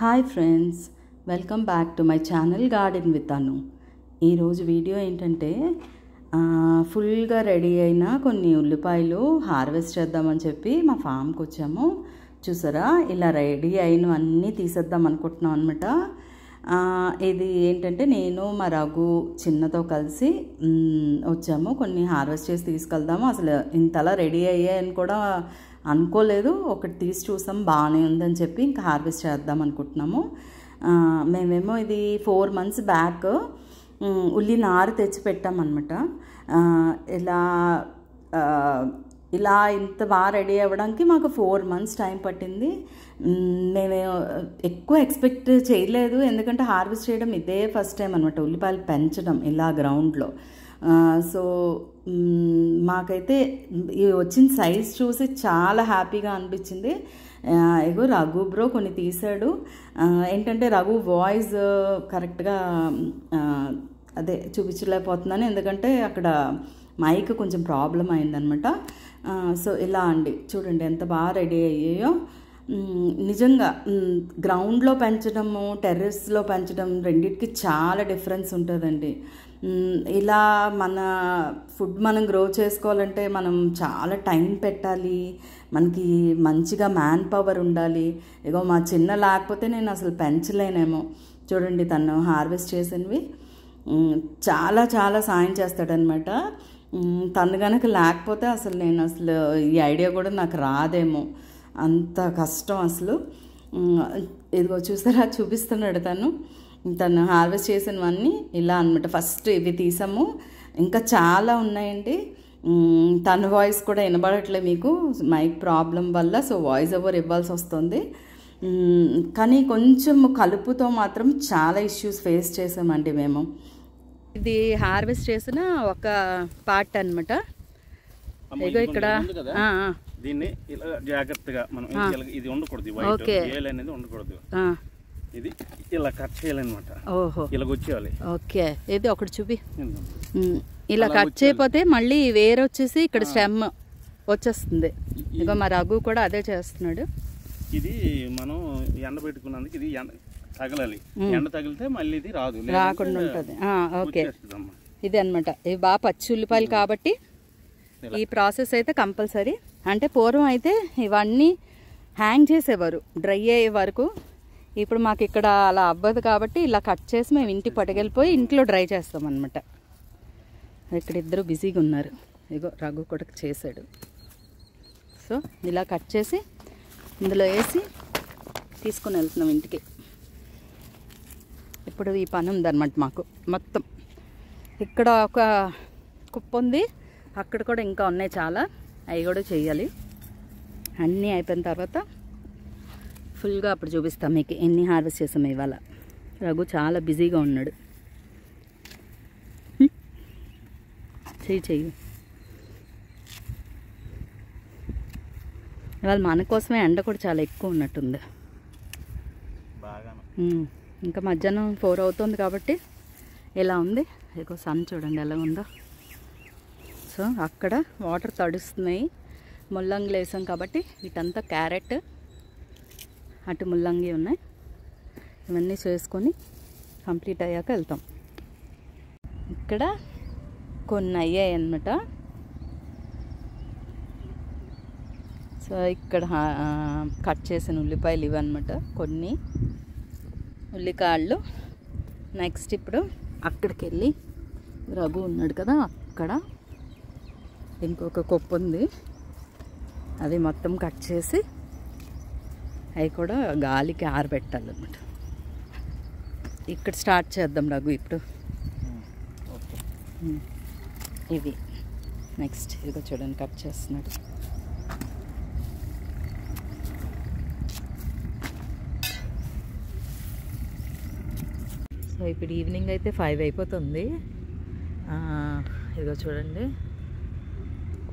Hi friends, welcome back to my channel garden with Anu. ఈరోజు video ఏంటంటే ఫుల్గా ready అయిన కొన్ని ఉల్లిపాయలు హార్వెస్ట్ చేద్దామని చెప్పి మా ఫామ్కి వచ్చాము. చూసారా, ఇలా రెడీ అయినవన్నీ తీసేద్దాం అనుకుంటున్నాం అనమాట. ఇది ఏంటంటే నేను మా రఘు చిన్నతో కలిసి వచ్చాము. కొన్ని హార్వెస్ట్ చేసి తీసుకెళ్దాము. అసలు ఇంతలా రెడీ అయ్యాయని కూడా అనుకోలేదు. ఒకటి తీసి చూసాం, బాగానే ఉందని చెప్పి ఇంకా హార్వెస్ట్ చేద్దాం అనుకుంటున్నాము. మేమేమో ఇది 4 months బ్యాక్ ఉల్లి నారు తెచ్చి పెట్టామన్నమాట. ఇలా ఇంత బాగా రెడీ అవ్వడానికి మాకు 4 months టైం పట్టింది. మేము ఎక్కువ ఎక్స్పెక్ట్ చేయలేదు, ఎందుకంటే హార్వెస్ట్ చేయడం ఇదే ఫస్ట్ టైం అనమాట, ఉల్లిపాయలు పెంచడం ఇలా గ్రౌండ్లో. సో మాకైతే ఈ వచ్చిన సైజ్ చూసి చాలా హ్యాపీగా అనిపించింది. ఇగో రఘు బ్రో కొన్ని తీసాడు. ఏంటంటే రఘు వాయిస్ కరెక్ట్గా అదే చూపించలేకపోతున్నాను, ఎందుకంటే అక్కడ మైక్ కొంచెం ప్రాబ్లం అయిందనమాట. సో ఇలా అండి, చూడండి ఎంత బాగా రెడీ అయ్యాయో. నిజంగా గ్రౌండ్లో పెంచడము టెర్రస్లో పెంచడం రెండింటికి చాలా డిఫరెన్స్ ఉంటుందండి. ఇలా మన ఫుడ్ మనం గ్రో చేసుకోవాలంటే మనం చాలా టైం పెట్టాలి, మనకి మంచిగా మ్యాన్ పవర్ ఉండాలి. ఇగో మా చిన్న లేకపోతే నేను అసలు పెంచలేనేమో. చూడండి, తను హార్వెస్ట్ చేసినవి చాలా చాలా సాయం చేస్తాడనమాట. తను కనుక లేకపోతే అసలు ఈ ఐడియా కూడా నాకు రాదేమో, అంత కష్టం అసలు. ఇదిగో చూసారా, చూపిస్తున్నాడు తను హార్వెస్ట్ చేసినవన్నీ ఇలా అనమాట. ఫస్ట్ ఇవి తీసాము, ఇంకా చాలా ఉన్నాయండి. తన వాయిస్ కూడా వినబడట్లే మీకు మైక్ ప్రాబ్లం వల్ల, సో వాయిస్ ఓవర్ ఇవ్వాల్సి వస్తుంది. కానీ కొంచెం కలుపుతో మాత్రం చాలా ఇష్యూస్ ఫేస్ చేసామండి మేము. ఇది హార్వెస్ట్ చేసిన ఒక పార్ట్ అనమాట. ఇగో ఇక్కడ దీన్ని ఇలా జాగ్రత్తగా మనం ఇది ఉండకూడదు, వైట్ ఏల్ అనేది ఉండకూడదు, ఇది ఇలా కట్ చేయాలన్నమాట. ఓహో, ఇలా వచ్చేయాలి. ఓకే, ఇది ఒకటి చూపి. ఇలా కట్ చేయకపోతే మళ్ళీ వేరే వచ్చేసి ఇక్కడ స్టెమ్ వచ్చేస్తుంది. ఇక మా రఘు కూడా అదే చేస్తున్నాడు. ఇది మనం ఎండ పెట్టుకున్నందుకు ఇది తగలాలి, ఎండ తగిలితే మళ్ళీ ఇది రాకుండా ఉంటుంది. ఓకే, ఇది అనమాట. ఇవి బాగా పచ్చి ఉల్లిపాయలు కాబట్టి ఈ ప్రాసెస్ అయితే కంపల్సరీ. అంటే పూర్వం అయితే ఇవన్నీ హ్యాంగ్ చేసేవారు డ్రై అయ్యే వరకు. ఇప్పుడు మాకు ఇక్కడ అలా అవ్వదు కాబట్టి ఇలా కట్ చేసి మేము ఇంటికి పట్టుకెళ్ళిపోయి ఇంట్లో డ్రై చేస్తాం అనమాట. ఇక్కడ ఇద్దరు బిజీగా ఉన్నారు. ఇగో రఘు కూడా చేశాడు. సో ఇలా కట్ చేసి ఇందులో వేసి తీసుకుని వెళ్తున్నాం ఇంటికి. ఇప్పుడు ఈ పని ఉందన్నమాట మాకు మొత్తం. ఇక్కడ ఒక కుప్ప ఉంది, అక్కడ కూడా ఇంకా ఉన్నాయి చాలా, అవి కూడా చేయాలి. అన్నీ అయిపోయిన తర్వాత ఫుల్గా అప్పుడు చూపిస్తాం మీకు ఎన్ని హార్వెస్ట్ చేసాము ఇవాళ. రఘు చాలా బిజీగా ఉన్నాడు. చెయ్యి ఇవాళ మన కోసమే ఎండ కూడా చాలా ఎక్కువ ఉన్నట్టుంది. ఇంకా మధ్యాహ్నం 4 అవుతుంది కాబట్టి ఇలా ఉంది. ఇక సన్ చూడండి ఎలా ఉందో. సో అక్కడ వాటర్ తడుస్తున్నాయి, ముల్లంగిలు వేసాం కాబట్టి. వీటంతా క్యారెట్, అటు ముల్లంగి ఉన్నాయి. ఇవన్నీ చేసుకొని కంప్లీట్ అయ్యాక వెళ్తాం. ఇక్కడ కొన్ని అయ్యాయి అన్నమాట. సో ఇక్కడ కట్ చేసిన ఉల్లిపాయలు ఇవన్నమాట, కొన్ని ఉల్లికాయలు. నెక్స్ట్ ఇప్పుడు అక్కడికి వెళ్ళి రఘు ఉన్నాడు కదా, అక్కడ ఇంకొక కొప్పు ఉంది, అది మొత్తం కట్ చేసి అవి కూడా గాలికి ఆరబెట్టాలన్నమాట. ఇక్కడ స్టార్ట్ చేద్దాం రఘు ఇప్పుడు. ఇవి నెక్స్ట్ ఇదిగో చూడండి కట్ చేస్తున్నాడు. సో ఇప్పుడు ఈవినింగ్ అయితే 5 అయిపోతుంది. ఇదిగో చూడండి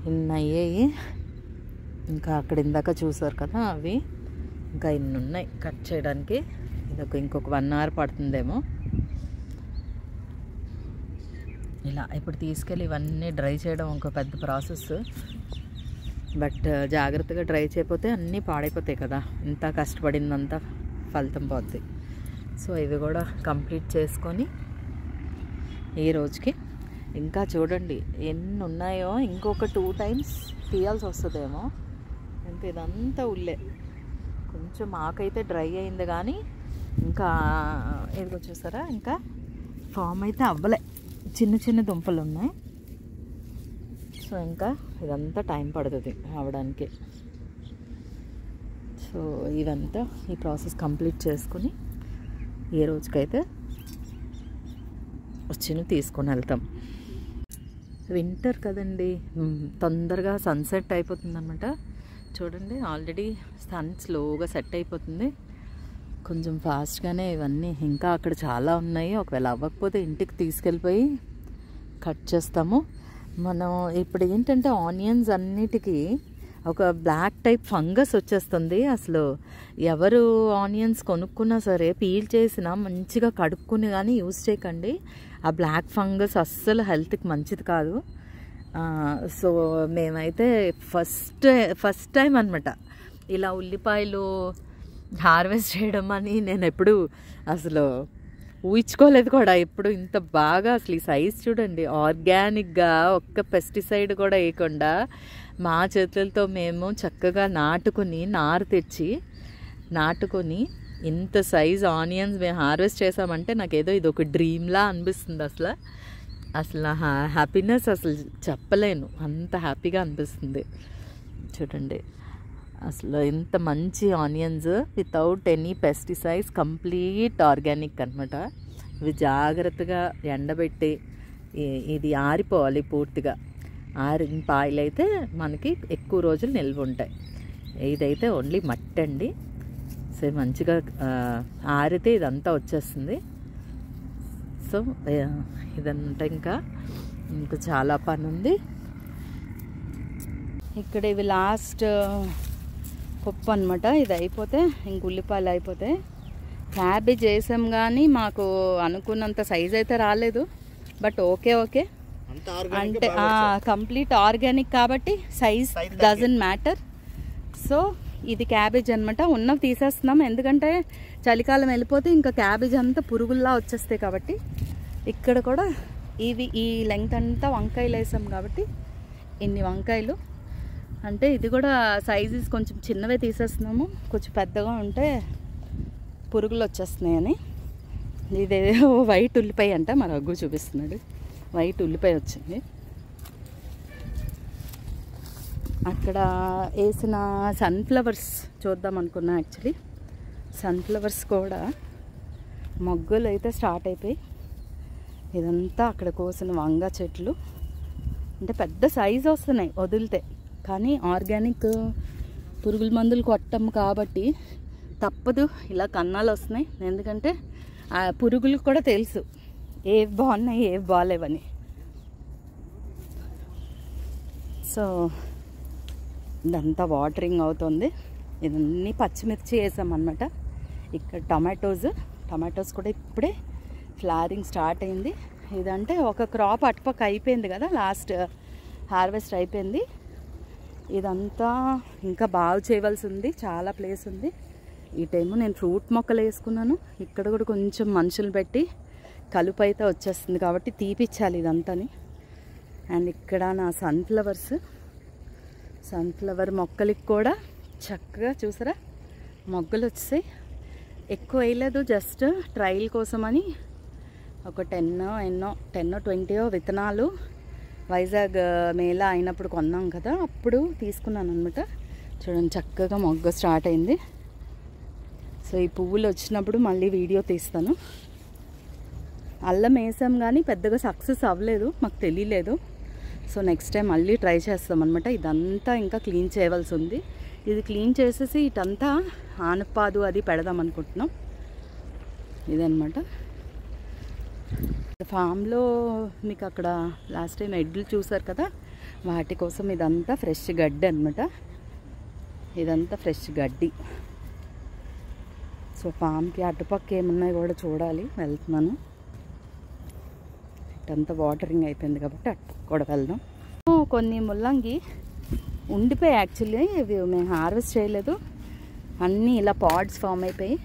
ఇన్ని అయ్యాయి. ఇంకా అక్కడ ఇందాక చూసారు కదా, అవి ఇంకా ఇన్ని ఉన్నాయి కట్ చేయడానికి. ఇదొక ఇంకొక 1 hour పడుతుందేమో. ఇలా ఇప్పుడు తీసుకెళ్ళి ఇవన్నీ డ్రై చేయడం ఒక పెద్ద ప్రాసెస్. బట్ జాగ్రత్తగా డ్రై చేయకపోతే అన్నీ పాడైపోతాయి కదా, ఇంత కష్టపడిందంతా. ఫలితం పోద్ది. సో ఇవి కూడా కంప్లీట్ చేసుకొని ఈ రోజుకి ఇంకా చూడండి ఎన్ని ఉన్నాయో. ఇంకొక 2 times తీయాల్సి వస్తుందేమో. ఇంకా ఇదంతా ఉల్లే. కొంచెం ఆకైతే డ్రై అయింది కానీ ఇంకా ఇదిగో చూసారా ఇంకా ఫామ్ అయితే అవ్వలే. చిన్న చిన్న దుంపలు ఉన్నాయి. సో ఇంకా ఇదంతా టైం పడుతుంది అవ్వడానికి. సో ఇదంతా ఈ ప్రాసెస్ కంప్లీట్ చేసుకుని ఏ రోజుకైతే వచ్చినవి తీసుకొని వెళ్తాం. వింటర్ కదండి, తొందరగా సన్సెట్ అయిపోతుంది అనమాట. చూడండి ఆల్రెడీ సన్ స్లోగా సెట్ అయిపోతుంది. కొంచెం ఫాస్ట్గానే ఇవన్నీ ఇంకా అక్కడ చాలా ఉన్నాయి. ఒకవేళ అవ్వకపోతే ఇంటికి తీసుకెళ్ళిపోయి కట్ చేస్తాము. మనం ఇప్పుడు ఏంటంటే ఆనియన్స్ అన్నిటికీ ఒక బ్లాక్ టైప్ ఫంగస్ వచ్చేస్తుంది. అసలు ఎవరు ఆనియన్స్ కొనుక్కున్నా సరే పీల్ చేసినా మంచిగా కడుక్కుని కానీ యూజ్ చేయకండి. ఆ బ్లాక్ ఫంగస్ అస్సలు హెల్త్కి మంచిది కాదు. సో మేమైతే ఫస్ట్ టైం అనమాట ఇలా ఉల్లిపాయలు హార్వెస్ట్ చేయడం అని నేను ఎప్పుడు అసలు ఊహించుకోలేదు కూడా. ఎప్పుడు ఇంత బాగా అసలు ఈ సైజ్ చూడండి, ఆర్గానిక్గా ఒక్క పెస్టిసైడ్ కూడా వేయకుండా మా చేతులతో మేము చక్కగా నాటుకొని నారు తెచ్చి నాటుకొని ఇంత సైజ్ ఆనియన్స్ మేము హార్వెస్ట్ చేసామంటే నాకేదో ఇది ఒక డ్రీమ్లా అనిపిస్తుంది. అసలు హ్యాపీనెస్ అసలు చెప్పలేను, అంత హ్యాపీగా అనిపిస్తుంది. చూడండి అసలు ఎంత మంచి onions without any pesticides, complete organic అనమాట. ఇవి జాగ్రత్తగా ఎండబెట్టి ఇది ఆరిపోవాలి పూర్తిగా. ఆరిన పాయలు అయితే మనకి ఎక్కువ రోజులు నిల్వ ఉంటాయి. ఇదైతే ఓన్లీ మట్టి అండి. సో మంచిగా ఆరితే ఇదంతా వచ్చేస్తుంది. సో ఇదంతా ఇంకా చాలా పని ఉంది. ఇక్కడ ఇవి లాస్ట్ పప్పు అనమాట. ఇది అయిపోతే ఇంక ఉల్లిపాయలు అయిపోతాయి. క్యాబేజ్ వేసాం కానీ మాకు అనుకున్నంత సైజ్ అయితే రాలేదు. బట్ ఓకే అంటే కంప్లీట్ ఆర్గానిక్ కాబట్టి సైజ్ డజంట్ మ్యాటర్. సో ఇది క్యాబేజ్ అనమాట. ఉన్నవి తీసేస్తున్నాం ఎందుకంటే చలికాలం వెళ్ళిపోతే ఇంకా క్యాబేజ్ అంతా పురుగుల్లా వచ్చేస్తాయి కాబట్టి. ఇక్కడ కూడా ఈ లెంగ్త్ అంతా వంకాయలు వేసాం కాబట్టి ఇన్ని వంకాయలు. అంటే ఇది కూడా సైజెస్ కొంచెం చిన్నవే తీసేస్తున్నాము, కొంచెం పెద్దగా ఉంటే పురుగులు వచ్చేస్తున్నాయని. ఇదేదో వైట్ ఉల్లిపాయ అంట, మా రఘు చూపిస్తున్నాడు. వైట్ ఉల్లిపాయ వచ్చింది. అక్కడ వేసిన సన్ఫ్లవర్స్ చూద్దాం అనుకున్నా. యాక్చువల్లీ సన్ఫ్లవర్స్ కూడా మొగ్గలు అయితే స్టార్ట్ అయిపోయి. ఇదంతా అక్కడ కోసిన వంగ చెట్లు. అంటే పెద్ద సైజు వస్తున్నాయి వదిలితే, కానీ ఆర్గానిక్ పురుగుల మందులు కొట్టం కాబట్టి తప్పదు, ఇలా కన్నాలు వస్తున్నాయి. ఎందుకంటే ఆ పురుగులకు కూడా తెలుసు ఏవి బాగున్నాయి ఏవి బాగాలేవని. సో ఇదంతా వాటరింగ్ అవుతుంది. ఇదన్నీ పచ్చిమిర్చి వేసామన్నమాట. ఇక్కడ టమాటోస్ కూడా ఇప్పుడే ఫ్లవరింగ్ స్టార్ట్ అయింది. ఇదంటే ఒక క్రాప్ అటుపక్క అయిపోయింది కదా, లాస్ట్ హార్వెస్ట్ అయిపోయింది. ఇదంతా ఇంకా బాగు చేయవలసి ఉంది, చాలా ప్లేస్ ఉంది. ఈ టైము నేను ఫ్రూట్ మొక్కలు వేసుకున్నాను. ఇక్కడ కూడా కొంచెం మనుషులు పెట్టి కలుపు అయితే వచ్చేస్తుంది కాబట్టి తీపిచ్చాలి ఇదంతాని. అండ్ ఇక్కడ నా సన్ఫ్లవర్ మొక్కలకి కూడా చక్కగా చూసారా మొగ్గలు వచ్చాయి. ఎక్కువ వేయలేదు, జస్ట్ ట్రయల్ కోసమని ఒక 10-20 విత్తనాలు వైజాగ్ మేళా అయినప్పుడు కొన్నాం కదా, అప్పుడు తీసుకున్నాను అనమాట. చూడండి చక్కగా మొగ్గ స్టార్ట్ అయింది. సో ఈ పువ్వులు వచ్చినప్పుడు మళ్ళీ వీడియో తీస్తాను. అల్లం వేసాం కానీ పెద్దగా సక్సెస్ అవ్వలేదు, మాకు తెలియలేదు. సో నెక్స్ట్ టైం మళ్ళీ ట్రై చేస్తాం అనమాట. ఇదంతా ఇంకా క్లీన్ చేయవలసి ఉంది. ఇది క్లీన్ చేసేసి ఇటంతా ఆనపాదు అది పెడదాం అనుకుంటున్నాం. ఇదనమాట ఫామ్లో. మీకు అక్కడ లాస్ట్ టైం ఎడ్లు చూసారు కదా, వాటి కోసం ఇదంతా ఫ్రెష్ గడ్డి అనమాట. ఇదంతా ఫ్రెష్ గడ్డి. సో ఫామ్కి అటుపక్క ఏమున్నాయి కూడా చూడాలి, వెళ్తున్నాను. ఇటంతా వాటరింగ్ అయిపోయింది కాబట్టి అటు కూడా వెళ్దాం. కొన్ని ముల్లంగి ఉండిపోయాయి యాక్చువల్లీ, ఇవి మేము హార్వెస్ట్ చేయలేదు. అన్నీ ఇలా పాడ్స్ ఫామ్ అయిపోయి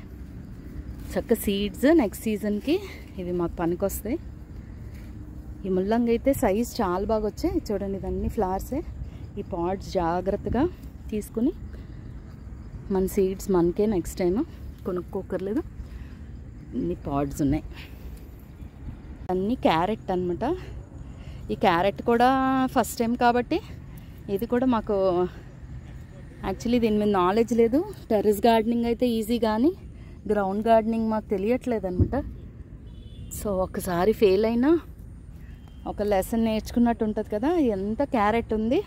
చక్క సీడ్స్ నెక్స్ట్ సీజన్కి ఇవి మాకు పనికొస్తాయి. ఈ ముల్లంగి అయితే సైజ్ చాలా బాగా వచ్చాయి చూడండి, ఇవన్నీ ఫ్లవర్సే. ఈ పాట్స్ జాగ్రత్తగా తీసుకుని మన సీడ్స్ మనకే నెక్స్ట్ టైం కొనుక్కోకర్లేదు. ఇన్ని పాట్స్ ఉన్నాయి. అన్నీ క్యారెట్ అనమాట. ఈ క్యారెట్ కూడా ఫస్ట్ టైం కాబట్టి ఇది కూడా మాకు యాక్చువల్లీ దీని మీద నాలెడ్జ్ లేదు. టెర్రస్ గార్డెనింగ్ అయితే ఈజీ, కానీ గ్రౌండ్ గార్డెనింగ్ మాకు తెలియట్లేదు అనమాట. సో ఒకసారి ఫెయిల్ అయినా ఒక లెసన్ నేర్చుకున్నట్టు ఉంటుంది కదా. ఎంత క్యారెట్ ఉంది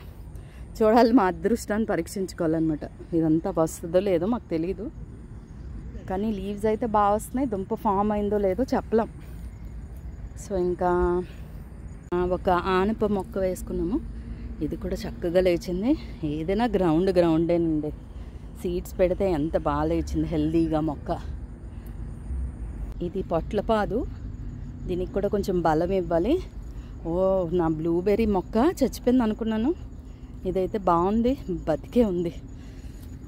చూడాలి, మా అదృష్టాన్ని పరీక్షించుకోవాలన్నమాట. ఇదంతా వస్తుందో లేదో మాకు తెలీదు, కానీ లీవ్స్ అయితే బాగా వస్తున్నాయి. దుంప ఫామ్ అయిందో లేదో చెప్పలేం. సో ఇంకా ఒక ఆనప మొక్క వేసుకున్నాము, ఇది కూడా చక్కగా లేచింది. ఏదైనా గ్రౌండేనండి. సీడ్స్ పెడితే ఎంత బాగా లేచింది హెల్దీగా మొక్క. ఇది పొట్లపాదు, దీనికి కూడా కొంచెం బలం ఇవ్వాలి. ఓ నా బ్లూబెర్రీ మొక్క చచ్చిపోయింది అనుకున్నాను, ఇదైతే బాగుంది, బతికే ఉంది.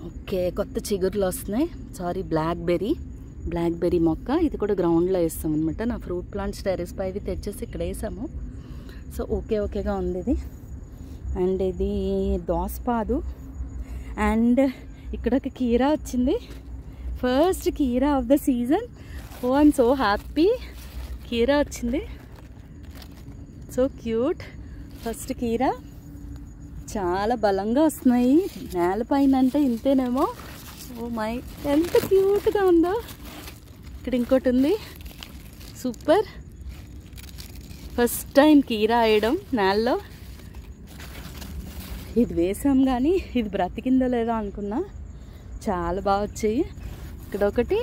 ఓకే, కొత్త చిగుర్లు వస్తున్నాయి. సారీ, బ్లాక్బెర్రీ మొక్క. ఇది కూడా గ్రౌండ్లో వేస్తాం అనమాట. నా ఫ్రూట్ ప్లాంట్స్ టెర్రస్ పైవి తెచ్చేసి ఇక్కడ వేసాము. సో ఓకేగా ఉంది ఇది. అండ్ ఇది దోసపాదు. అండ్ ఇక్కడ ఒక కీరా వచ్చింది, ఫస్ట్ కీరా of the season. Oh I'm so happy, కీరా వచ్చింది. So cute. ఫస్ట్ కీరా చాలా బలంగా వస్తున్నాయి. నేలపైన అంటే ఇంతేనేమో. ఓ మై, ఎంత క్యూట్గా ఉందో. ఇక్కడ ఇంకోటి ఉంది, సూపర్. ఫస్ట్ టైం కీరా వేయడం నేలలో. ఇది వేసాం కానీ ఇది బ్రతికిందో లేదో అనుకున్నా. చాలా బాగా వచ్చాయి. ఇక్కడొకటి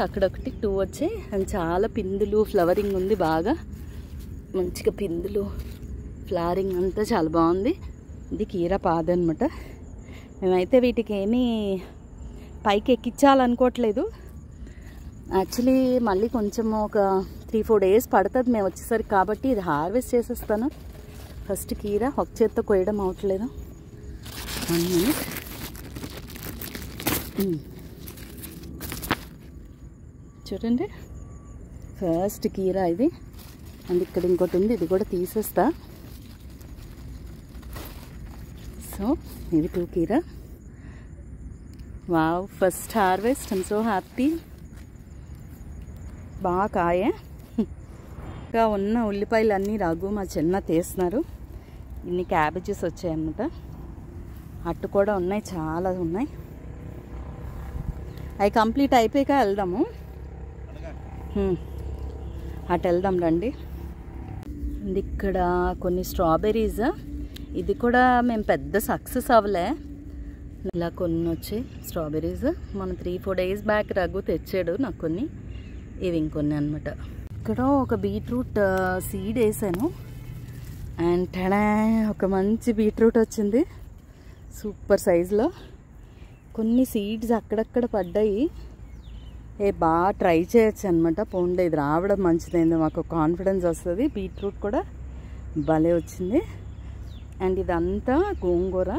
అక్కడొకటి 2 వచ్చాయి. అండ్ చాలా పిందులు, ఫ్లవరింగ్ ఉంది బాగా, మంచిగా పిందులు, ఫ్లవరింగ్ అంతా చాలా బాగుంది. ఇది కీరా పాదు అనమాట. మేమైతే వీటికి ఏమీ పైకి ఎక్కించాలనుకోవట్లేదు. యాక్చువల్లీ మళ్ళీ కొంచెం ఒక 3-4 డేస్ పడుతుంది మేము వచ్చేసరికి, కాబట్టి ఇది హార్వెస్ట్ చేసేస్తాను. ఫస్ట్ కీరా ఒక చేత్తో కొయ్యడం అవట్లేదు. 1 minute. చూడండి, ఫస్ట్ కీరా ఇది. అండ్ ఇక్కడ ఇంకోటి ఉంది, ఇది కూడా తీసేస్తా. సో ఇది 2 కీరా. Wow, first harvest. I'm so happy. బాగా కాయ. ఇంకా ఉన్న ఉల్లిపాయలు అన్నీ రఘు మా చిన్న తీస్తున్నారు. ఇన్ని క్యాబేజెస్ వచ్చాయన్నమాట. అట్టు కూడా ఉన్నాయి, చాలా ఉన్నాయి. అవి కంప్లీట్ అయిపోయాక వెళ్దాము. అటు వెళ్దాం రండి. ఇక్కడ కొన్ని స్ట్రాబెర్రీస్. ఇది కూడా మేము పెద్ద సక్సెస్ అవ్వలే. ఇలా కొన్ని వచ్చాయి స్ట్రాబెర్రీస్. మన 3-4 డేస్ బ్యాక్ రఘు తెచ్చాడు నాకు కొన్ని. ఇవి ఇంకొన్ని అనమాట. ఇక్కడ ఒక బీట్రూట్ సీడ్ వేసాను. అండ్ టడా, ఒక మంచి బీట్రూట్ వచ్చింది సూపర్ సైజులో. కొన్ని సీడ్స్ అక్కడక్కడ పడ్డాయి. బాగా ట్రై చేయొచ్చు అనమాట. పోండి, ఇది రావడం మంచిదైంది, మాకు కాన్ఫిడెన్స్ వస్తుంది. బీట్రూట్ కూడా భలే వచ్చింది. అండ్ ఇదంతా గోంగూర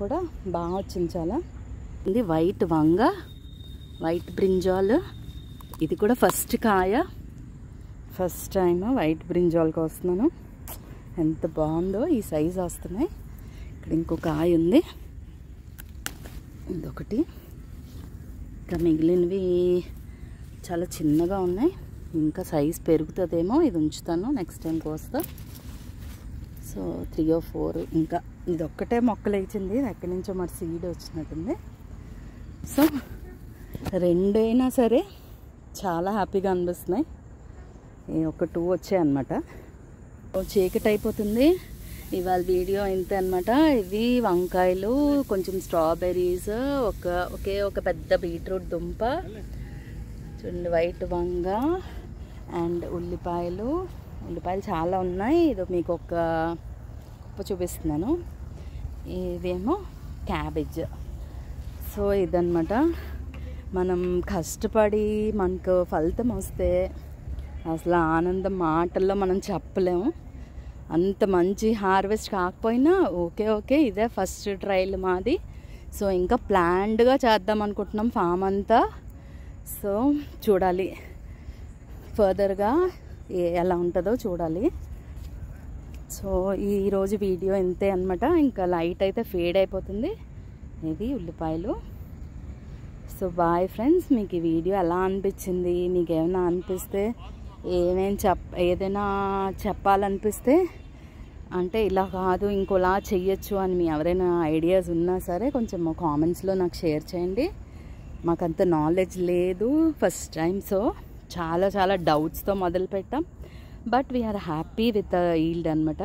కూడా బాగా వచ్చింది చాలా. ఇది వైట్ వంగ, వైట్ బ్రింజాల్. ఇది కూడా ఫస్ట్ కాయ. ఫస్ట్ టైం వైట్ బ్రింజాల్కి వస్తున్నాను. ఎంత బాగుందో, ఈ సైజు వస్తున్నాయి. ఇక్కడ ఇంకో కాయ ఉంది, ఇదొకటి. ఇంకా మిగిలినవి చాలా చిన్నగా ఉన్నాయి, ఇంకా సైజ్ పెరుగుతుందేమో. ఇది ఉంచుతాను, next time Kosta. So 3 or 4. ఇంకా ఇదొక్కటే మొక్కలు వేసింది, ఎక్కడి నుంచో మరి సీడ్ వచ్చినట్టుంది. సో 2 అయినా సరే చాలా హ్యాపీగా అనిపిస్తున్నాయి. ఒక 2 వచ్చాయి అన్నమాట. చీకటి అయిపోతుంది. ఇవాళ వీడియో ఇంతే అనమాట. ఇవి వంకాయలు, కొంచెం స్ట్రాబెర్రీస్, ఒక పెద్ద బీట్రూట్ దుంప, చూడండి వైట్ వంగ, అండ్ ఉల్లిపాయలు చాలా ఉన్నాయి. ఇది మీకు ఒక కుప్ప చూపిస్తున్నాను. ఇవేమో క్యాబేజ్. సో ఇదన్నమాట. మనం కష్టపడి మనకు ఫలితం వస్తే అసలు ఆనందం మాటల్లో మనం చెప్పలేము. అంత మంచి హార్వెస్ట్ కాకపోయినా ఓకే ఇదే ఫస్ట్ ట్రయల్ మాది, సో ఇంకా ప్లాన్డ్గా చేద్దాం అనుకుంటున్నాం ఫామ్ అంతా. సో చూడాలి ఫర్దర్గా ఎలా ఉంటుందో చూడాలి. సో ఈరోజు వీడియో ఇంతే అనమాట. ఇంకా లైట్ అయితే ఫేడ్ అయిపోతుంది. ఇది ఉల్లిపాయలు. సో బాయ్ ఫ్రెండ్స్, మీకు ఈ వీడియో ఎలా అనిపించింది, మీకు ఏమైనా అనిపిస్తే ఏదైనా చెప్పాలనిపిస్తే, అంటే ఇలా కాదు ఇంకోలా చెయ్యొచ్చు అని మీ ఎవరైనా ఐడియాస్ ఉన్నా సరే కొంచెం కామెంట్స్లో నాకు షేర్ చేయండి. మాకంత నాలెడ్జ్ లేదు, ఫస్ట్ టైం. సో చాలా చాలా డౌట్స్తో మొదలుపెట్టాం. But we are happy with yield అనమాట.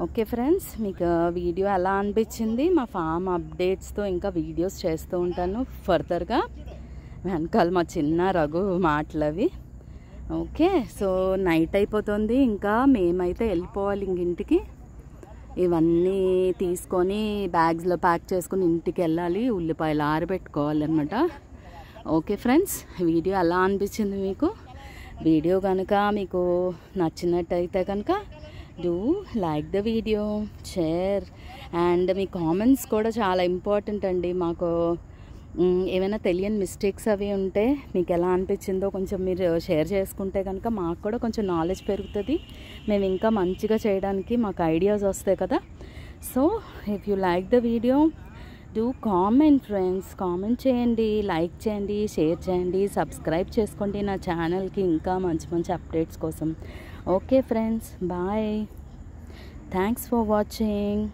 ఓకే ఫ్రెండ్స్, మీకు వీడియో ఎలా అనిపించింది? మా ఫామ్ అప్డేట్స్తో ఇంకా వీడియోస్ చేస్తూ ఉంటాను ఫర్దర్గా. వెనకాల మా చిన్న రఘు మాటలు అవి. ఓకే, సో నైట్ అయిపోతుంది. ఇంకా మేమైతే వెళ్ళిపోవాలి ఇంటికి. ఇవన్నీ తీసుకొని బ్యాగ్స్లో ప్యాక్ చేసుకుని ఇంటికి వెళ్ళాలి. ఉల్లిపాయలు ఆరబెట్టుకోవాలన్నమాట. ఓకే ఫ్రెండ్స్, వీడియో ఎలా అనిపించింది మీకు? వీడియో కనుక మీకు నచ్చినట్టయితే కనుక do like the video, share, and me comments కూడా చాలా ఇంపార్టెంట్ అండి. మాకు ఏమైనా తెలియని మిస్టేక్స్ అవి ఉంటే మీకు ఎలా అనిపించిందో కొంచెం మీరు షేర్ చేసుకుంటే కనుక మాకు కూడా కొంచెం నాలెడ్జ్ పెరుగుతుంది. మేము ఇంకా మంచిగా చేయడానికి మాకు ఐడియాస్ వస్తాయి కదా. So if you like the video do comment friends. Comment చేయండి, లైక్ చేయండి, షేర్ చేయండి, సబ్స్క్రైబ్ చేసుకోండి నా ఛానల్కి ఇంకా మంచి మంచి అప్డేట్స్ కోసం. Okay friends, bye. Thanks for watching.